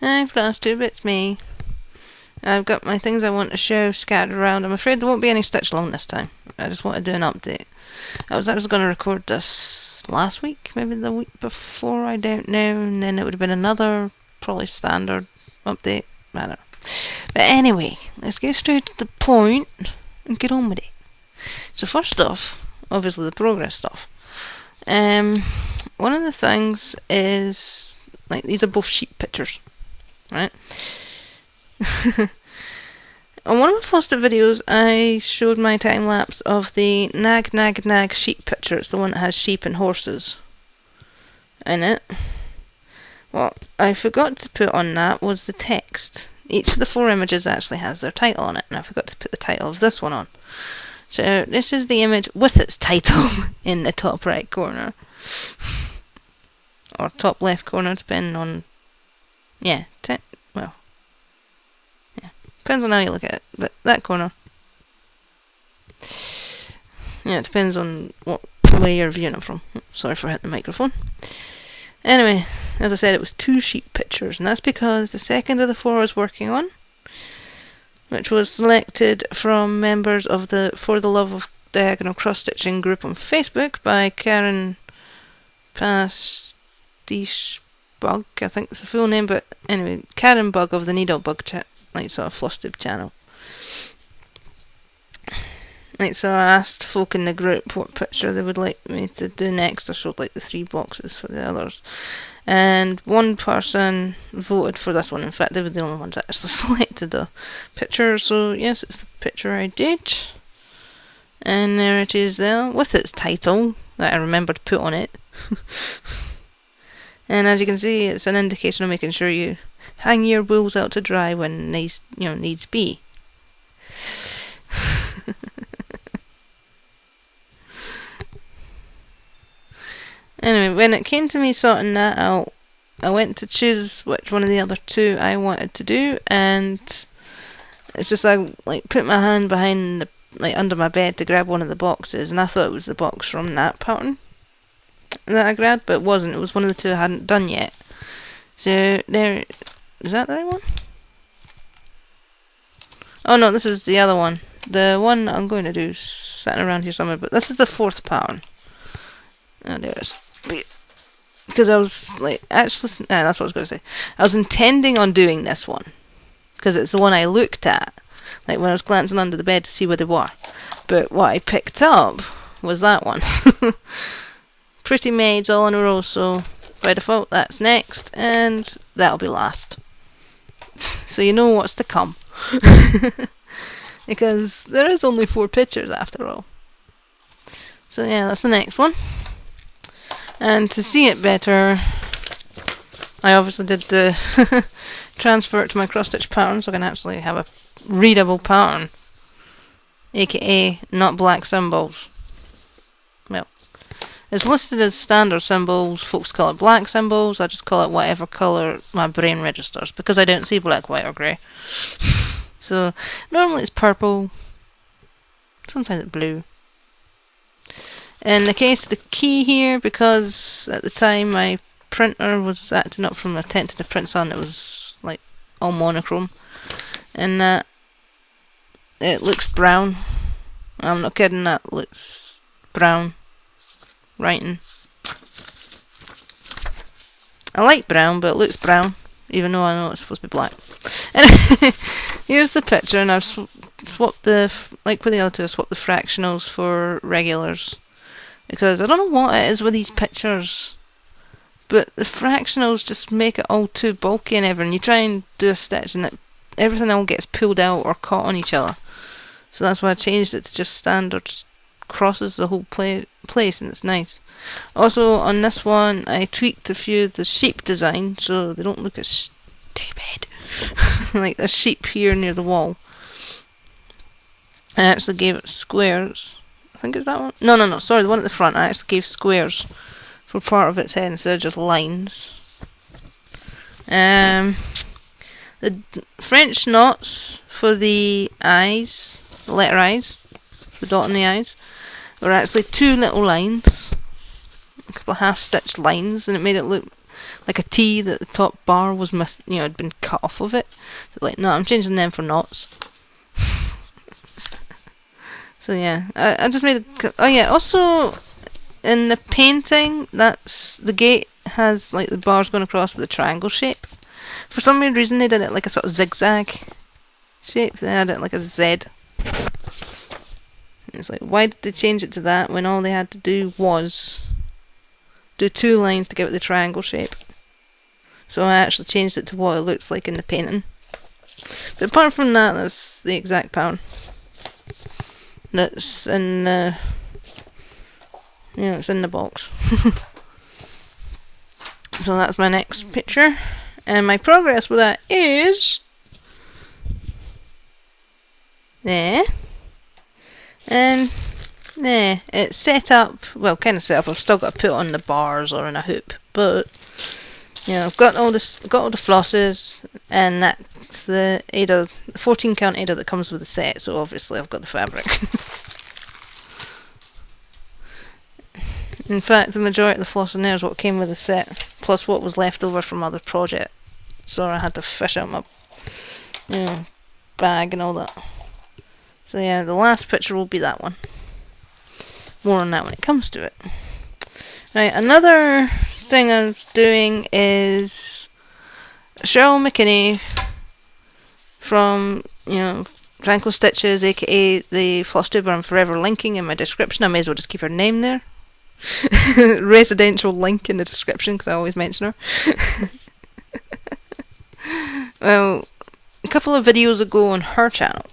Hi Flosstube, it's me. I've got my things I want to show scattered around. I'm afraid there won't be any stitch along this time. I just want to do an update. I was going to record this last week, maybe the week before, I don't know, and then it would have been another, probably standard update. I don't know. But anyway, let's get straight to the point and get on with it. So first off, obviously the progress stuff. One of the things is, like, these are both sheep pictures, right? On one of my first videos, I showed my time lapse of the nag sheep picture. It's the one that has sheep and horses in it. What I forgot to put on that was the text. Each of the 4 images actually has their title on it, and I forgot to put the title of this one on. So this is the image with its title in the top right corner. Or top left corner, depending on... Yeah, depends on how you look at it, but that corner. Yeah, it depends on what way you're viewing it from. Sorry for hitting the microphone. Anyway, as I said, it was 2 sheep pictures, and that's because the second of the 4 I was working on, which was selected from members of the For the Love of Diagonal Cross-Stitching group on Facebook by Karen Pastiche Bug, I think it's the full name, but anyway, Karen Bug of the Needle Bug chat, like sort of Flosstube channel. Like, so I asked folk in the group what picture they would like me to do next. I showed like the 3 boxes for the others, and one person voted for this one. In fact, they were the only ones that actually selected the picture, so yes, it's the picture I did, and there it is there with its title that I remembered to put on it. And as you can see, it's an indication of making sure you hang your wools out to dry when needs be. Anyway, when it came to me sorting that out, I went to choose which one of the other 2 I wanted to do, and it's just I put my hand behind under my bed to grab one of the boxes, and I thought it was the box from that pattern that I grabbed, but it wasn't. It was one of the 2 I hadn't done yet. So there, is that the right one? Oh no, this is the other one. The one that I'm going to do is sitting around here somewhere, but this is the 4th pattern. Oh, there it is. Because I was that's what I was going to say. I was intending on doing this one, because it's the one I looked at, when I was glancing under the bed to see where they were. But what I picked up was that one. Pretty maids all in a row, so by default that's next, and that'll be last. So you know what's to come. Because there is only 4 pictures after all. So yeah, that's the next one. And to see it better, I obviously did the transfer it to my cross-stitch pattern so I can actually have a readable pattern, aka not black symbols. Well, it's listed as standard symbols. Folks call it black symbols. I just call it whatever colour my brain registers, because I don't see black, white or grey. So normally it's purple, sometimes it's blue. In the case of the key here, because at the time my printer was acting up from attempting to print something, it was all monochrome, and that it looks brown. I'm not kidding, that looks brown writing. I like brown, but it looks brown, even though I know it's supposed to be black. Anyway, here's the picture, and I've swapped with the other 2, I swapped the fractionals for regulars. Because I don't know what it is with these pictures, but the fractionals just make it all too bulky and everything. You try and do a stitch and everything all gets pulled out or caught on each other. So that's why I changed it to just standard crosses the whole place, and it's nice. Also on this one I tweaked a few of the sheep design so they don't look as stupid. Like the sheep here near the wall. I actually gave it squares. I think it's that one. No, sorry, the one at the front. I actually gave squares for part of its head instead of just lines. The French knots for the eyes, the letter eyes, the dot in the eyes, were actually 2 little lines, a couple of half-stitched lines, and it made it look like a T that the top bar was had been cut off of it. So like, no, I'm changing them for knots. So yeah, I just made it. Oh yeah, also in the painting, that's the gate has like the bars going across with a triangle shape. For some weird reason, they did it like a sort of zigzag shape. They had it like a Z. It's like, why did they change it to that when all they had to do was do 2 lines to give it the triangle shape? So I actually changed it to what it looks like in the painting. But apart from that, that's the exact pattern. That's in it's in the box. So that's my next picture. And my progress with that is there. And there. It's set up, well, kind of set up. I've still got to put on the bars or in a hoop. But I've got all the flosses, and that's the 14 count Ada that comes with the set. So obviously I've got the fabric. In fact, the majority of the floss in there is what came with the set, plus what was left over from other projects. So I had to fish out my bag and all that. So yeah, the last picture will be that one. More on that when it comes to it. Right, another thing I was doing is Shirl McKinney from KosStitcher's, aka the Flosstube I'm forever linking in my description. I may as well just keep her name there. Residential link in the description because I always mention her. Well, a couple of videos ago on her channel,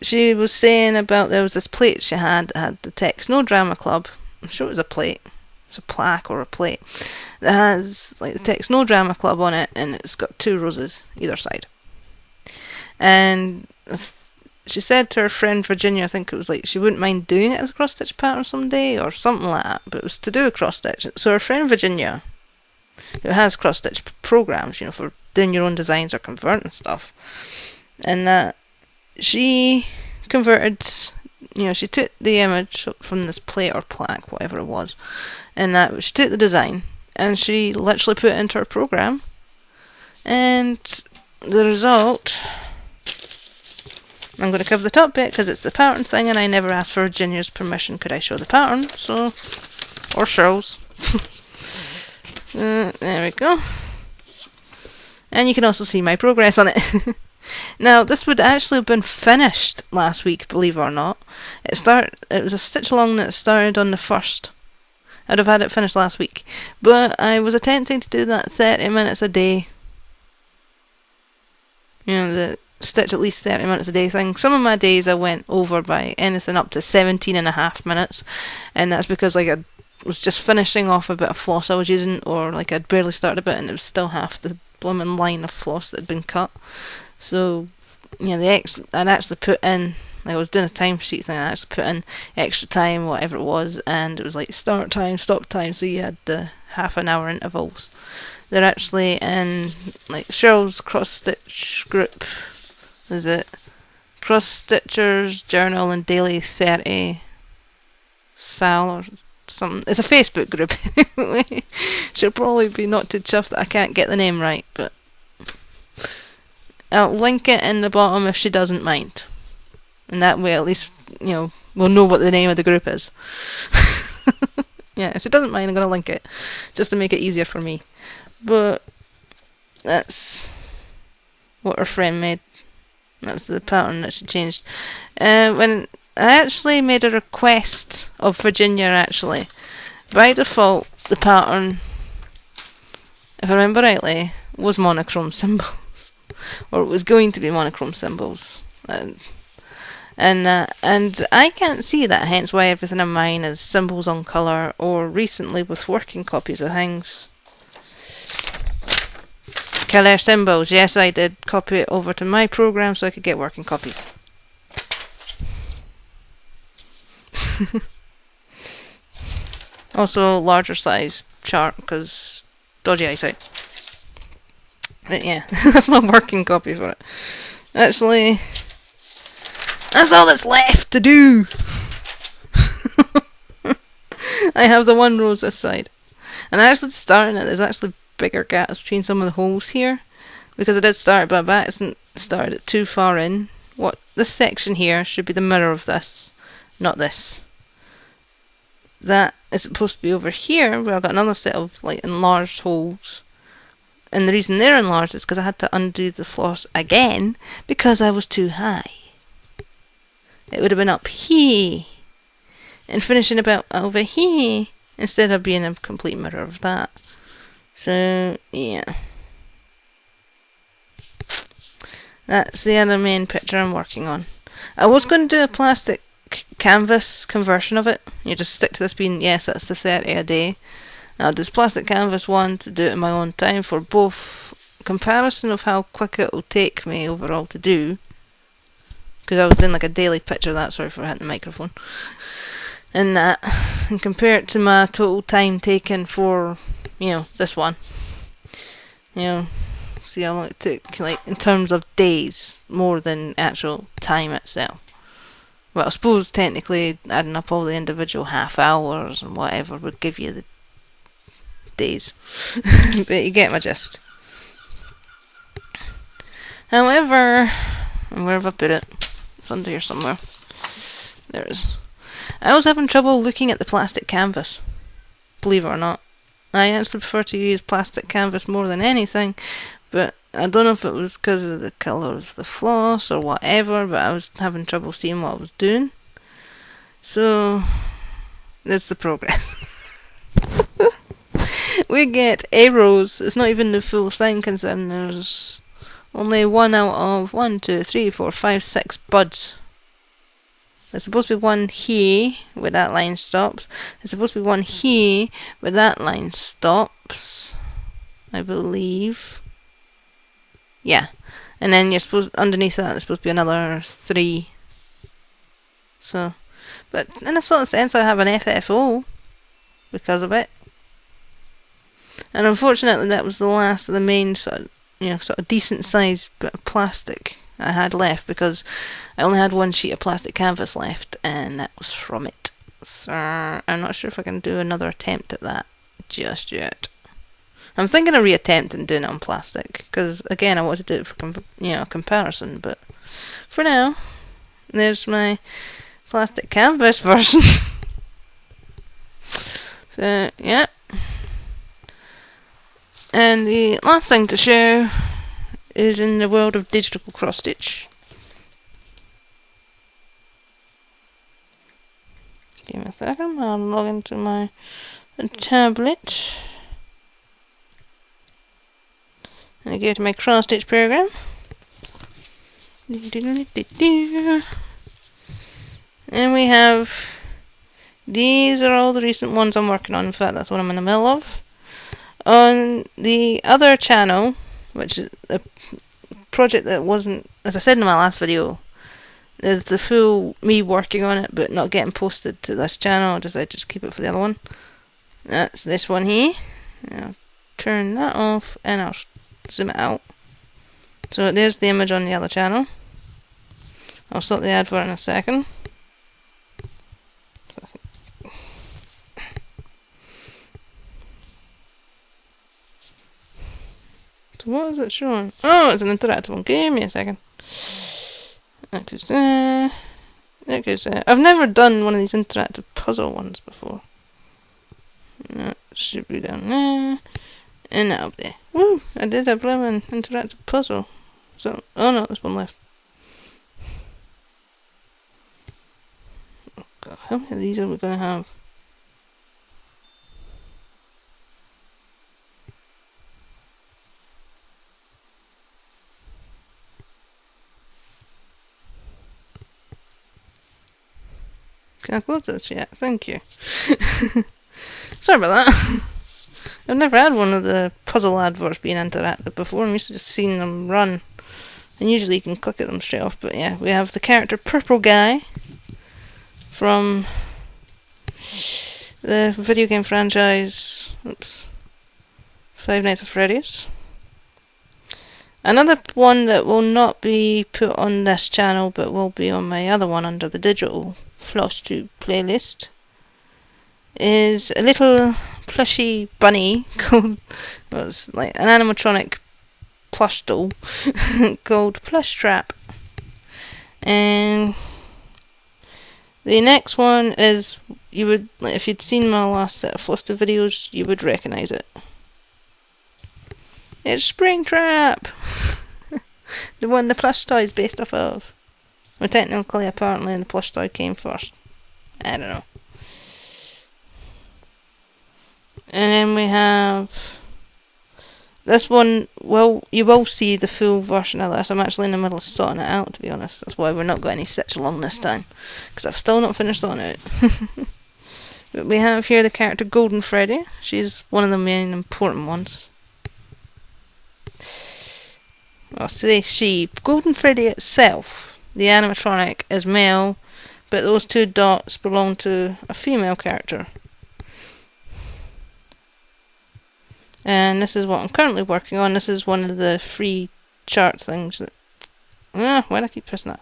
she was saying about there was this plate she had that had the text "No Drama Club." I'm sure it was a plate. It's a plaque or a plate that has like the text "No Drama Club" on it, and it's got 2 roses either side. And she said to her friend Virginia, I think it was like she wouldn't mind doing it as a cross stitch pattern someday or something like that, but it was to do a cross stitch. So her friend Virginia, who has cross stitch programs, for doing your own designs or converting stuff, and that she converted, she took the image from this plate or plaque, whatever it was, and that she took the design and she literally put it into her program, and the result, I'm going to cover the top bit because it's the pattern thing and I never asked for Virginia's permission. Could I show the pattern? So, or Shirl's. There we go. And you can also see my progress on it. Now, this would actually have been finished last week, believe it or not. It was a stitch along that started on the 1st. I'd have had it finished last week. But I was attempting to do that 30 minutes a day. The stitch at least 30 minutes a day thing. Some of my days I went over by anything up to 17.5 minutes, and that's because I was just finishing off a bit of floss I was using, or I'd barely started a bit and it was still half the blooming line of floss that had been cut. So I'd actually put in, I was doing a timesheet thing, I actually put in extra time, whatever it was, and it was like start time, stop time, so you had the half an hour intervals. They're actually in Shirl's cross stitch group. Is it KosStitcher's Journal and Daily 30 Sal or something? It's a Facebook group anyway. She'll probably be not too chuffed that I can't get the name right, but I'll link it in the bottom if she doesn't mind. And that way at least, we'll know what the name of the group is. Yeah, if she doesn't mind, I'm going to link it just to make it easier for me. But that's what her friend made. That's the pattern that she changed. When I actually made a request of Virginia, actually, by default, the pattern, if I remember rightly, was monochrome symbols, or it was going to be monochrome symbols, and I can't see that. Hence, why everything of mine is symbols on colour, or recently with working copies of things. Colour symbols, yes, I did copy it over to my program so I could get working copies. Also, larger size chart because dodgy eyesight. But yeah, that's my working copy for it. Actually, that's all that's left to do. I have the 1 rose this side. And I actually started it, there's actually bigger gaps between some of the holes here, because I did start it, but by accident started it too far in. What this section here should be the mirror of this, not this. That is supposed to be over here, where I've got another set of like enlarged holes. And the reason they're enlarged is because I had to undo the floss again because I was too high. It would have been up here and finishing about over here instead of being a complete mirror of that. So yeah, that's the other main picture I'm working on. I was going to do a plastic canvas conversion of it. You just stick to this being, yes, that's the 30 a day. Now this plastic canvas one to do it in my own time for both comparison of how quick it will take me overall to do, because I was doing like a daily picture of that, sorry for hitting the microphone, and that, and compare it to my total time taken for, you know, this one. You know, see how long it took, like in terms of days, more than actual time itself. Well, I suppose technically adding up all the individual half hours and whatever would give you the days. But you get my gist. However, and where have I put it? It's under here somewhere. There it is. I was having trouble looking at the plastic canvas. Believe it or not. I actually prefer to use plastic canvas more than anything, but I don't know if it was because of the colour of the floss or whatever, but I was having trouble seeing what I was doing. So, that's the progress. We get arrows. It's not even the full thing, considering there's only one out of 1, 2, 3, 4, 5, 6 buds. There's supposed to be one here where that line stops. There's supposed to be one here where that line stops, I believe. Yeah, and then you're supposed, underneath that there's supposed to be another 3. So, but in a sort of sense I have an FFO because of it. And unfortunately that was the last of the main sort of decent sized bit of plastic I had left, because I only had one sheet of plastic canvas left, and that was from it. So I'm not sure if I can do another attempt at that just yet. I'm thinking of reattempting doing it on plastic, because again I want to do it for comparison, but for now there's my plastic canvas version. So yeah. And the last thing to show is in the world of digital cross stitch. Give me a second, I'll log into my tablet. And I go to my cross stitch program. And we have, these are all the recent ones I'm working on. In fact, that's what I'm in the middle of. On the other channel, which is a project that wasn't, as I said in my last video, is the full me working on it but not getting posted to this channel. I decided to just keep it for the other one. That's this one here. I'll turn that off and I'll zoom it out. So there's the image on the other channel. I'll sort the advert in a second. What is it showing? Oh, it's an interactive one. Give me a second. That goes there. That goes there. I've never done one of these interactive puzzle ones before. That should be down there. And up there. Woo! I did a blooming interactive puzzle. So, oh no, there's one left. Oh God, how many of these are we going to have? Can I close this yet? Thank you. Sorry about that. I've never had one of the puzzle adverts being interactive before. I'm used to just seeing them run. And usually you can click at them straight off. But yeah, we have the character Purple Guy from the video game franchise Five Nights at Freddy's. Another one that will not be put on this channel but will be on my other one under the digital Flosstube playlist is a little plushy bunny called, well, it's like an animatronic plush doll called Plushtrap. And the next one is, you would, like, if you'd seen my last set of Flosstube videos, you would recognise it. It's Springtrap! The one the plush toy is based off of. Well, technically, apparently, the plush toy came first. I don't know. And then we have this one. Well, you will see the full version of this. I'm actually in the middle of sorting it out, to be honest. That's why we're not got any stitch along this time, because I've still not finished sorting it out. But we have here the character Golden Freddy. She's one of the main important ones. I'll say she. Golden Freddy itself, the animatronic, is male, but those two dots belong to a female character. And this is what I'm currently working on. This is one of the free chart things that... why do I keep pressing that?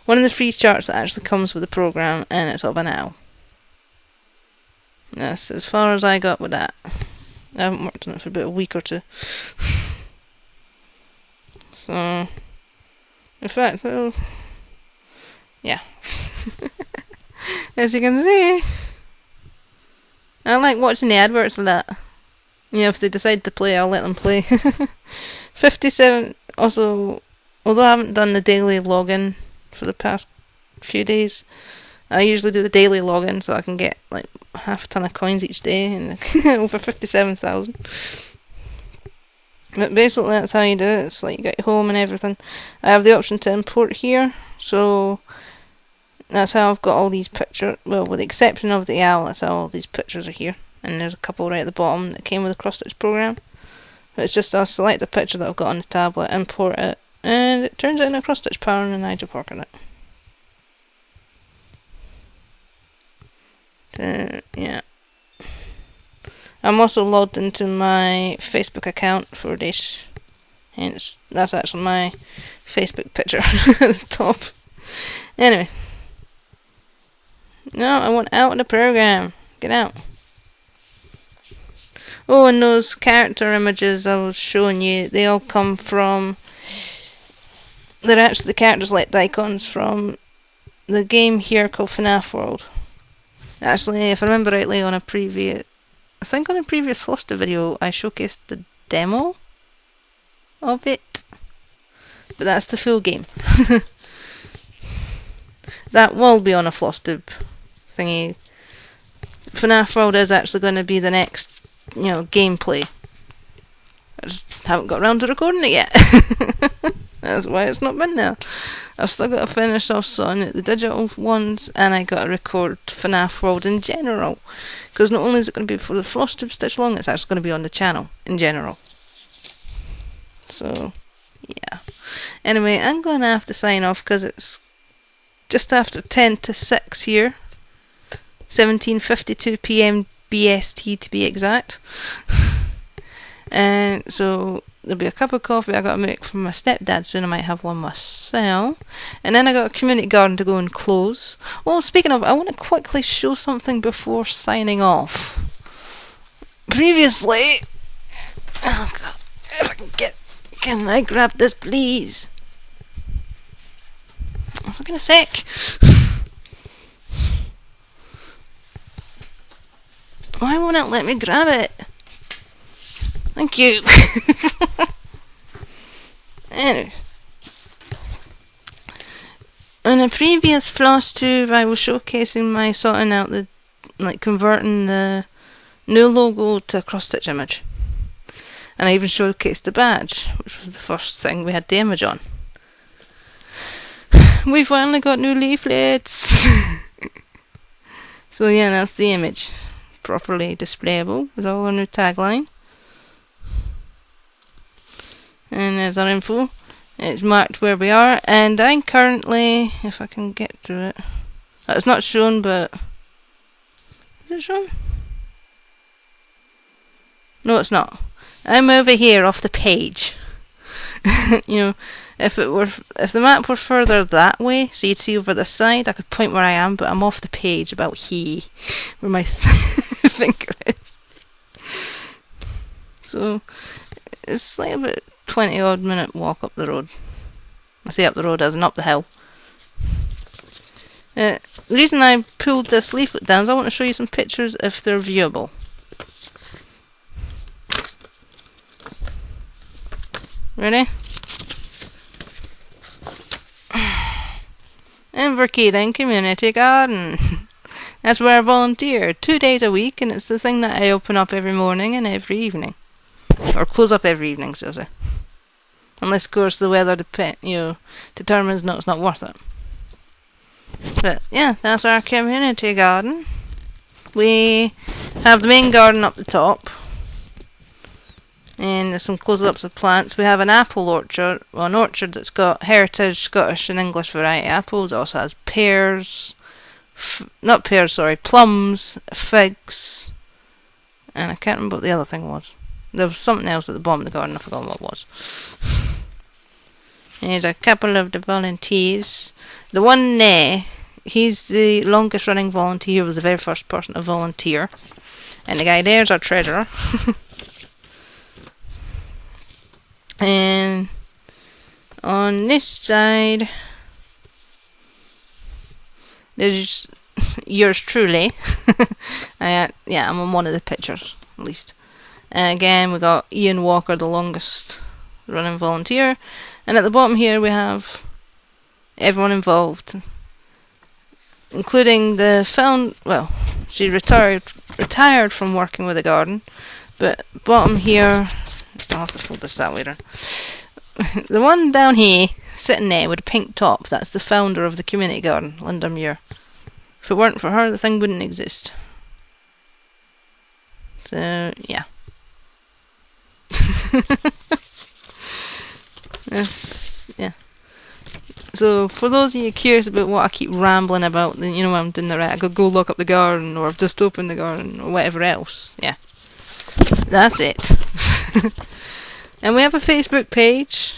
One of the free charts that actually comes with the program, and it's of an owl. That's as far as I got with that. I haven't worked on it for about a week or two. So, in fact, though, yeah. As you can see, I like watching the adverts of that. You know, if they decide to play, I'll let them play. 57, also, although I haven't done the daily login for the past few days, I usually do the daily login so I can get like half a ton of coins each day, and over 57,000. But basically that's how you do it. It's like you get home and everything. I have the option to import here, so that's how I've got all these pictures. Well, with the exception of the owl, that's how all these pictures are here. And there's a couple right at the bottom that came with the KosStitcher program. But it's just I'll select the picture that I've got on the tablet, import it, and it turns out in a KosStitcher power, and I just work on it. Yeah. I'm also logged into my Facebook account for this, hence that's actually my Facebook picture at the top. Anyway, no, I want out of the program. Get out. Oh, and those character images I was showing you, they all come from... They're actually the characters like icons from the game here called FNAF World. Actually, if I remember rightly, on a previous... I think on a previous Flosstube video, I showcased the demo of it. But that's the full game. That will be on a Flosstube thingy. FNAF World is actually going to be the next, gameplay. I just haven't got around to recording it yet. That's why it's not been there. I've still got to finish off sorting the digital ones, and I got to record FNAF World in general. Because not only is it going to be for the Flosstube Stitch Along, it's actually going to be on the channel in general. So, yeah. Anyway, I'm going to have to sign off because it's just after 10 to 6 here. 17:52 PM BST to be exact. And so there'll be a cup of coffee I got to make for my stepdad soon. I might have one myself. And then I got a community garden to go and close. Well, speaking of, I want to quickly show something before signing off. Previously, oh God, if I can I grab this, please? Oh, for goodness sake. Why won't it let me grab it? Thank you. Anyway. In a previous Flosstube, I was showcasing my sorting out converting the new logo to a cross-stitch image. And I even showcased the badge, which was the first thing we had the image on. We finally got new leaflets. So yeah, that's the image. Properly displayable with all our new tagline. And there's our info. It's marked where we are, and I'm currently, if I can get to it, it's not shown, but is it shown? No, it's not. I'm over here off the page. If the map were further that way, so you'd see over the side, I could point where I am, but I'm off the page about here, where my finger is. So it's like about 20 odd minute walk up the road. I say up the road as in up the hill. The reason I pulled this leaflet down is I want to show you some pictures if they're viewable. Ready? Inverkeithing Community Garden. That's where I volunteer 2 days a week, and it's the thing that I open up every morning and every evening. Or close up every evening, says I. Unless, of course, the weather determines no, it's not worth it. But yeah, that's our community garden. We have the main garden up the top, and there's some close-ups of plants. We have an apple orchard, well, an orchard that's got heritage Scottish and English variety apples. It also has pears, plums, figs, and I can't remember what the other thing was. There was something else at the bottom of the garden, I forgot what it was. There's a couple of the volunteers. The one he's the longest running volunteer, was the very first person to volunteer. And the guy there's our treasurer. And on this side, there's yours truly. Yeah, I'm on one of the pictures, at least. And again, we got Ian Walker, the longest running volunteer. And at the bottom here, we have everyone involved, including the she retired from working with the garden. But bottom here, I'll have to fold this out later. The one down here, sitting there with a pink top, that's the founder of the community garden, Linda Muir. If it weren't for her, the thing wouldn't exist. So, yeah. Yeah. So, for those of you curious about what I keep rambling about, then you know when I'm doing the right, I could go look up the garden, or I've just opened the garden, or whatever else. Yeah. That's it. And we have a Facebook page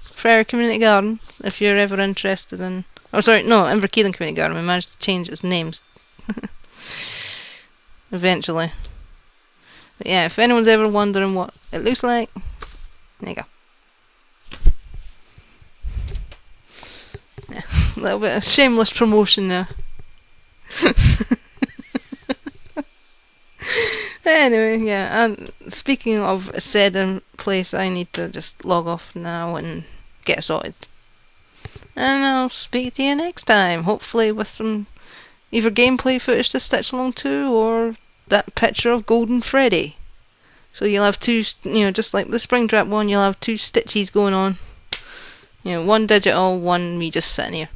for our community garden, if you're ever interested in... Oh, sorry, no, Inverkeithing Community Garden. We managed to change its names. Eventually. But yeah, if anyone's ever wondering what it looks like, there you go. Yeah, a little bit of shameless promotion there. Anyway, yeah, and speaking of a said place, I need to just log off now and get sorted. And I'll speak to you next time, hopefully with some either gameplay footage to stitch along to, or that picture of Golden Freddy. So you'll have two, just like the Springtrap one, you'll have two stitches going on. One digital, one me just sitting here.